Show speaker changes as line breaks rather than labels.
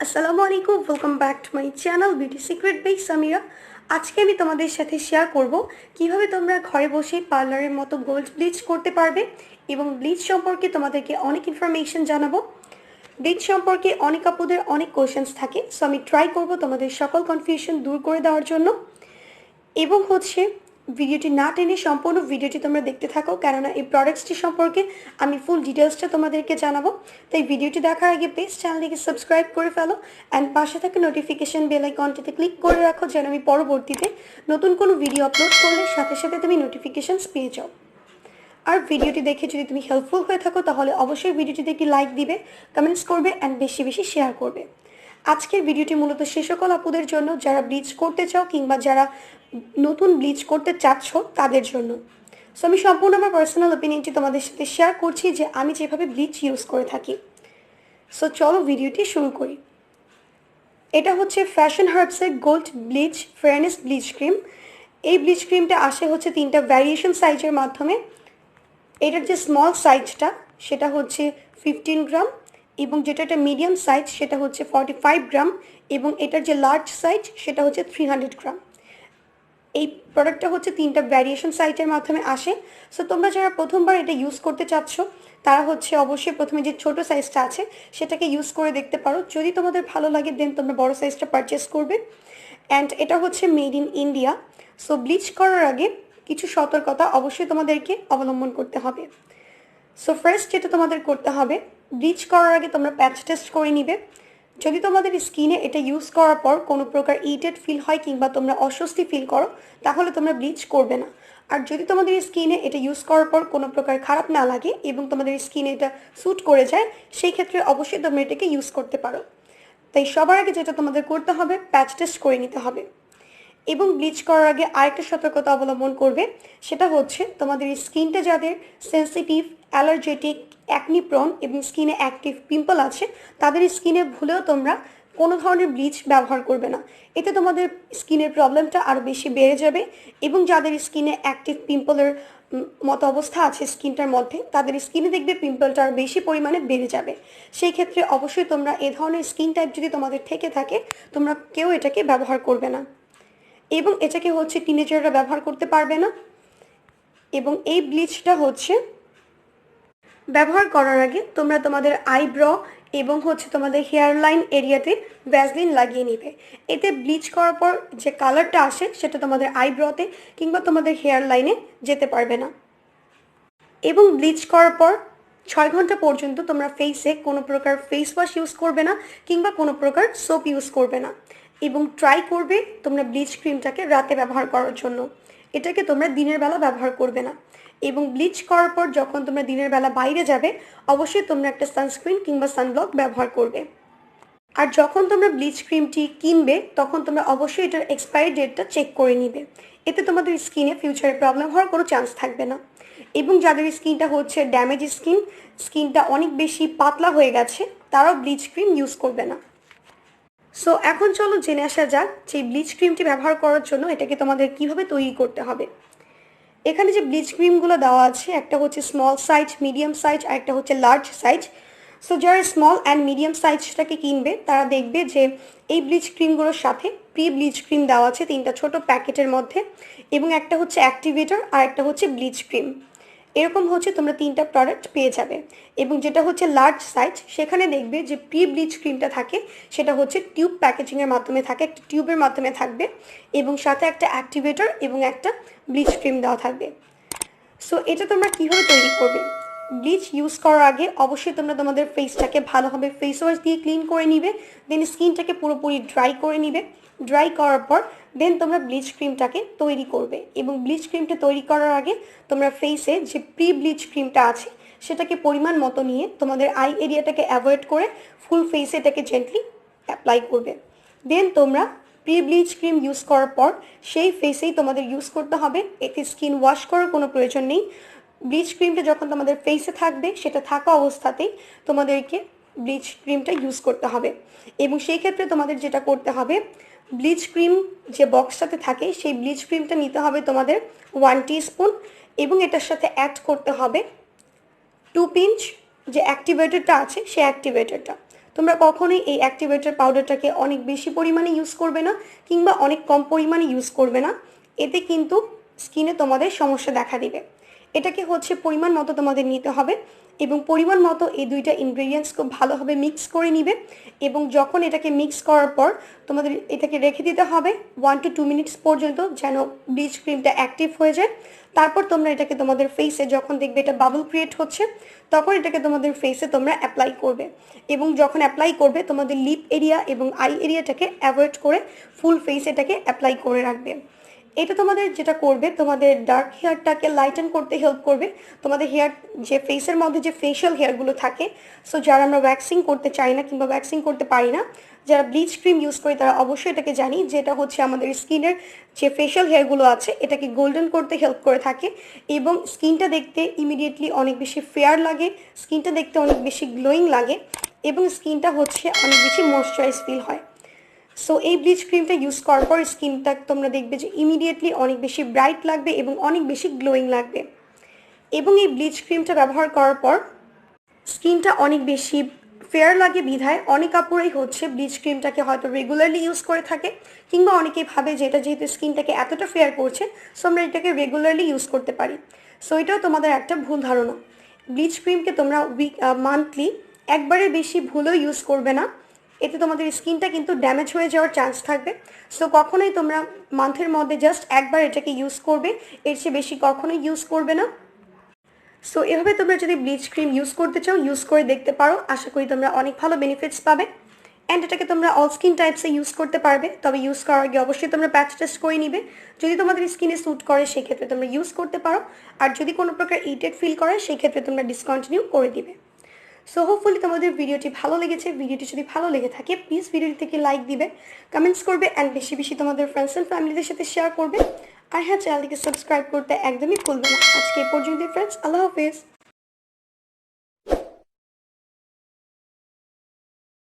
আসসালামু আলাইকুম, welcome back to my channel beauty secret by Samira. আজকে আমি তোমাদের সাথে শেয়ার করব কিভাবে তোমরা ঘরে বসে পার্লারের মতো গোল্ড ব্লিচ করতে পারবে এবং ব্লিচ সম্পর্কে তোমাদেরকে অনেক ইনফরমেশন জানাবো। ব্লিচ সম্পর্কে অনেক আপুদের অনেক কোয়েশ্চেন্স থাকে, সো আমি ট্রাই করব তোমাদের সকল কনফিউশন দূর করে দেওয়ার জন্য। এবং ভিডিওটি না টেনে সম্পূর্ণ ভিডিওটি তোমরা দেখতে থাকো, কেননা এই প্রোডাক্টসটি সম্পর্কে আমি ফুল ডিটেলসটা তোমাদেরকে জানাবো। তাই ভিডিওটি দেখার আগে প্লিজ চ্যানেলটিকে সাবস্ক্রাইব করে ফেলো অ্যান্ড পাশে থাকা নোটিফিকেশন বেল আইকনটিতে ক্লিক করে রাখো, যেন আমি পরবর্তীতে নতুন কোনো ভিডিও আপলোড করলে সাথে সাথে তুমি নোটিফিকেশনস পেয়ে যাও। আর ভিডিওটি দেখে যদি তুমি হেল্পফুল হয়ে থাকো তাহলে অবশ্যই ভিডিওটিতে একটি লাইক দিবে, কমেন্টস করবে অ্যান্ড বেশি বেশি শেয়ার করবে। আজকের ভিডিওটি মূলত সে সকল আপুদের জন্য যারা ব্লিচ করতে চাও কিংবা যারা নতুন ব্লিচ করতে চাচ্ছ তাদের জন্য। সো আমি সম্পূর্ণ আমার পার্সোনাল ওপিনিয়নটি তোমাদের সাথে শেয়ার করছি যে আমি যেভাবে ব্লিচ ইউজ করে থাকি। সো চলো ভিডিওটি শুরু করি। এটা হচ্ছে ফ্যাশন হার্বসের gold bleach fairness bleach cream. এই ব্লিচ ক্রিমটা আসে হচ্ছে 3টা ভ্যারিয়েশন সাইজের মাধ্যমে। এটার যে স্মল সাইজটা সেটা হচ্ছে 15 গ্রাম, এবং যেটা একটা মিডিয়াম সাইজ সেটা হচ্ছে 45 গ্রাম, এবং এটার যে লার্জ সাইজ সেটা হচ্ছে 300 গ্রাম। এই প্রোডাক্টটা হচ্ছে 3টা ভ্যারিয়েশন সাইজের মাধ্যমে আসে। সো তোমরা যারা প্রথমবার এটা ইউজ করতে চাচ্ছ তারা হচ্ছে অবশ্যই প্রথমে যে ছোট সাইজটা আছে সেটাকে ইউজ করে দেখতে পারো। যদি তোমাদের ভালো লাগে দেন তোমরা বড় সাইজটা পারচেস করবে। অ্যান্ড এটা হচ্ছে made in India. So bleach করার আগে কিছু সতর্কতা অবশ্যই তোমাদেরকে অবলম্বন করতে হবে। সো ফার্স্ট যেটা তোমাদের করতে হবে, ব্লিচ করার আগে তোমরা প্যাচ টেস্ট করে নিবে। যদি তোমাদের স্কিনে এটা ইউজ করার পর কোনো প্রকার ইরিটেড ফিল হয় কিংবা তোমরা অস্বস্তি ফিল করো তাহলে তোমরা ব্লিচ করবে না। আর যদি তোমাদের স্কিনে এটা ইউজ করার পর কোনো প্রকার খারাপ না লাগে এবং তোমাদের স্কিনে এটা স্যুট করে যায়, সেই ক্ষেত্রে অবশ্যই তোমরা এটাকে ইউজ করতে পারো। তাই সবার আগে যেটা তোমাদের করতে হবে, প্যাচ টেস্ট করে নিতে হবে। এবং ব্লিচ করার আগে আরেকটা সতর্কতা অবলম্বন করবে, সেটা হচ্ছে তোমাদের স্কিনটা যাদের সেন্সিটিভ, অ্যালার্জেটিক, অ্যাকনি প্রন এবং স্কিনে অ্যাক্টিভ পিম্পল আছে তাদের স্কিনে ভুলেও তোমরা কোনো ধরনের ব্লিচ ব্যবহার করবে না। এতে তোমাদের স্কিনের প্রবলেমটা আরও বেশি বেড়ে যাবে। এবং যাদের স্কিনে অ্যাক্টিভ পিম্পলের মতো অবস্থা আছে স্কিনটার মধ্যে, তাদের স্কিনে দেখবে পিম্পলটা আরও বেশি পরিমাণে বেড়ে যাবে। সেই ক্ষেত্রে অবশ্যই তোমরা এ ধরনের স্কিন টাইপ যদি তোমাদের থেকে থাকে তোমরা কেউ এটাকে ব্যবহার করবে না, এবং এটাকে হচ্ছে টিনেজাররা ব্যবহার করতে পারবে না। এবং এই ব্লিচটা হচ্ছে ব্যবহার করার আগে তোমরা তোমাদের আইব্রো এবং হচ্ছে তোমাদের হেয়ার লাইন এরিয়াতে ভ্যাসলিন লাগিয়ে নিবে। এতে ব্লিচ করার পর যে কালারটা আসে সেটা তোমাদের আইব্রোতে কিংবা তোমাদের হেয়ার লাইনে যেতে পারবে না। এবং ব্লিচ করার পর 6 ঘন্টা পর্যন্ত তোমরা ফেসে কোনো প্রকার ফেস ওয়াশ ইউজ করবে না কিংবা কোনো প্রকার সোপ ইউজ করবে না। এবং ট্রাই করবে তোমরা ব্লিচ ক্রিমটাকে রাতে ব্যবহার করার জন্য, এটাকে তোমরা দিনের বেলা ব্যবহার করবে না। এবং ব্লিচ করার পর যখন তোমরা দিনের বেলা বাইরে যাবে অবশ্যই তোমরা একটা সানস্ক্রিন কিংবা সানব্লক ব্যবহার করবে। আর যখন তোমরা ব্লিচ ক্রিমটি কিনবে তখন তোমরা অবশ্যই এটার এক্সপায়ারি ডেটটা চেক করে নিবে। এতে তোমাদের স্কিনে ফিউচারে প্রবলেম হওয়ার কোনো চান্স থাকবে না। এবং যাদের স্কিনটা হচ্ছে ড্যামেজ স্কিনটা অনেক বেশি পাতলা হয়ে গেছে, তারাও ব্লিচ ক্রিম ইউজ করবে না। সো এখন চলো জেনে আসা যাক যে ব্লিচ ক্রিমটি ব্যবহার করার জন্য এটাকে তোমাদের কিভাবে তৈরি করতে হবে। এখানে যে ব্লিচ ক্রিমগুলো দেওয়া আছে, একটা হচ্ছে স্মল সাইজ, মিডিয়াম সাইজ আর একটা হচ্ছে লার্জ সাইজ। সো যারা স্মল অ্যান্ড মিডিয়াম সাইজটাকে কিনবে তারা দেখবে যে এই ব্লিচ ক্রিমগুলোর সাথে প্রি ব্লিচ ক্রিম দেওয়া আছে 3টা ছোট প্যাকেটের মধ্যে, এবং একটা হচ্ছে অ্যাক্টিভেটর আর একটা হচ্ছে ব্লিচ ক্রিম। এরকম হচ্ছে তোমরা 3টা প্রোডাক্ট পেয়ে যাবে। এবং যেটা হচ্ছে লার্জ সাইজ সেখানে দেখবে যে প্রি ব্লিচ ক্রিমটা থাকে সেটা হচ্ছে টিউব প্যাকেজিংয়ের মাধ্যমে থাকে, একটা টিউবের মাধ্যমে থাকবে এবং সাথে একটা অ্যাক্টিভেটর এবং একটা ব্লিচ ক্রিম দেওয়া থাকবে। সো এটা তোমরা কীভাবে তৈরি করবে, ব্লিচ ইউজ করার আগে অবশ্যই তোমরা তোমাদের ফেসটাকে ভালোভাবে ফেস ওয়াশ দিয়ে ক্লিন করে নিবে। দেন স্কিনটাকে পুরোপুরি ড্রাই করে নিবে। ড্রাই করার পর দেন তোমরা ব্লিচ ক্রিমটাকে তৈরি করবে। এবং ব্লিচ ক্রিমটা তৈরি করার আগে তোমরা ফেসে যে প্রি ব্লিচ ক্রিমটা আছে সেটাকে পরিমাণ মতো নিয়ে তোমাদের আই এরিয়াটাকে অ্যাভয়েড করে ফুল ফেসে এটাকে জেন্টলি অ্যাপ্লাই করবে। দেন তোমরা প্রি ব্লিচ ক্রিম ইউজ করার পর সেই ফেসেই তোমাদের ইউজ করতে হবে, এতে স্কিন ওয়াশ করার কোনো প্রয়োজন নেই। ব্লিচ ক্রিমটা যখন তোমাদের ফেসে থাকবে সেটা থাকা অবস্থাতেই তোমাদেরকে ব্লিচ ক্রিমটা ইউজ করতে হবে। এবং সেই ক্ষেত্রে তোমাদের যেটা করতে হবে, ব্লিচ ক্রিম যে বক্সটাতে থাকে সেই ব্লিচ ক্রিমটা নিতে হবে তোমাদের 1 টিস্পুন, এবং এটার সাথে অ্যাড করতে হবে 2 পিঞ্চ যে অ্যাক্টিভেটরটা আছে সেই অ্যাক্টিভেটরটা। তোমরা কখনোই এই অ্যাক্টিভেটর পাউডারটাকে অনেক বেশি পরিমাণে ইউজ করবে না কিংবা অনেক কম পরিমাণে ইউজ করবে না, এতে কিন্তু স্কিনে তোমাদের সমস্যা দেখা দিবে। এটাকে হচ্ছে পরিমাণ মতো তোমাদের নিতে হবে এবং পরিমাণ মতো এই দুইটা ইনগ্রেডিয়েন্টস খুব ভালোভাবে মিক্স করে নিবে এবং যখন এটাকে মিক্স করার পর তোমাদের এটাকে রেখে দিতে হবে 1 to 2 মিনিটস পর্যন্ত যেন ব্লিচ ক্রিমটা অ্যাক্টিভ হয়ে যায়। তারপর তোমরা এটাকে তোমাদের ফেসে যখন দেখবে এটা বাবল ক্রিয়েট হচ্ছে তখন এটাকে তোমাদের ফেসে তোমরা অ্যাপ্লাই করবে এবং যখন অ্যাপ্লাই করবে তোমাদের লিপ এরিয়া এবং আই এরিয়াটাকে অ্যাভয়েড করে ফুল ফেস এটাকে অ্যাপ্লাই করে রাখবে। এটা তোমাদের যেটা করবে তোমাদের ডার্ক হেয়ারটাকে লাইটেন করতে হেল্প করবে। তোমাদের হেয়ার যে ফেসের মধ্যে যে ফেশিয়াল হেয়ারগুলো থাকে, সো যারা আমরা ওয়্যাক্সিং করতে চাই না কিংবা ওয়্যাক্সিং করতে পারি না, যারা ব্লিচ ক্রিম ইউজ করি তারা অবশ্যই এটাকে জানি যেটা হচ্ছে আমাদের স্কিনের যে ফেশিয়াল হেয়ারগুলো আছে এটাকে গোল্ডেন করতে হেল্প করে থাকে এবং স্কিনটা দেখতে ইমিডিয়েটলি অনেক বেশি ফেয়ার লাগে, স্কিনটা দেখতে অনেক বেশি গ্লোয়িং লাগে এবং স্কিনটা হচ্ছে অনেক বেশি ময়েশ্চারাইজ ফিল হয়। সো এই ব্লিচ ক্রিমটা ইউজ করার পর স্কিনটা তোমরা দেখবে যে ইমিডিয়েটলি অনেক বেশি ব্রাইট লাগবে এবং অনেক বেশি গ্লোয়িং লাগবে। এবং এই ব্লিচ ক্রিমটা ব্যবহার করার পর স্কিনটা অনেক বেশি ফেয়ার লাগে বিধায় অনেক আপুরাই হচ্ছে ব্লিচ ক্রিমটাকে হয়তো রেগুলারলি ইউজ করে থাকে কিংবা অনেকেই ভাবে যে এটা যেহেতু স্কিনটাকে এতটা ফেয়ার করছে সো আমরা এটাকে রেগুলারলি ইউজ করতে পারি। সো এটাও তোমাদের একটা ভুল ধারণা। ব্লিচ ক্রিমকে তোমরা মান্থলি একবারের বেশি ভুলও ইউজ করবে না, এতে তোমাদের স্কিনটা কিন্তু ড্যামেজ হয়ে যাওয়ার চান্স থাকবে। সো কখনোই তোমরা মান্থের মধ্যে জাস্ট একবার এটাকে ইউজ করবে, এর চেয়ে বেশি কখনোই ইউজ করবে না। সো এভাবে তোমরা যদি ব্লিচ ক্রিম ইউজ করতে চাও ইউজ করে দেখতে পারো, আশা করি তোমরা অনেক ভালো বেনিফিটস পাবে। অ্যান্ড এটাকে তোমরা অল স্কিন টাইপসে ইউজ করতে পারবে, তবে ইউজ করার আগে অবশ্যই তোমরা প্যাচ টেস্ট করে নিবে। যদি তোমাদের স্কিনে স্যুট করে সেক্ষেত্রে তোমরা ইউজ করতে পারো, আর যদি কোনো প্রকার ইরিটেট ফিল করে সেক্ষেত্রে তোমরা ডিসকন্টিনিউ করে দিবে। সো হোপফুলি তোমাদের ভিডিওটি ভালো লেগেছে। ভিডিওটি যদি ভালো লেগে থাকে প্লিজ ভিডিওটি থেকে লাইক দিবে, কমেন্টস করবে অ্যান্ড বেশি বেশি তোমাদের ফ্রেন্ডস অ্যান্ড ফ্যামিলিদের সাথে শেয়ার করবে। আর হ্যাঁ, চ্যানেলটিকে সাবস্ক্রাইব করতে একদমই ভুলবে না। আজকে এই পর্যন্ত ফ্রেন্ডস, আল্লাহ হাফেজ।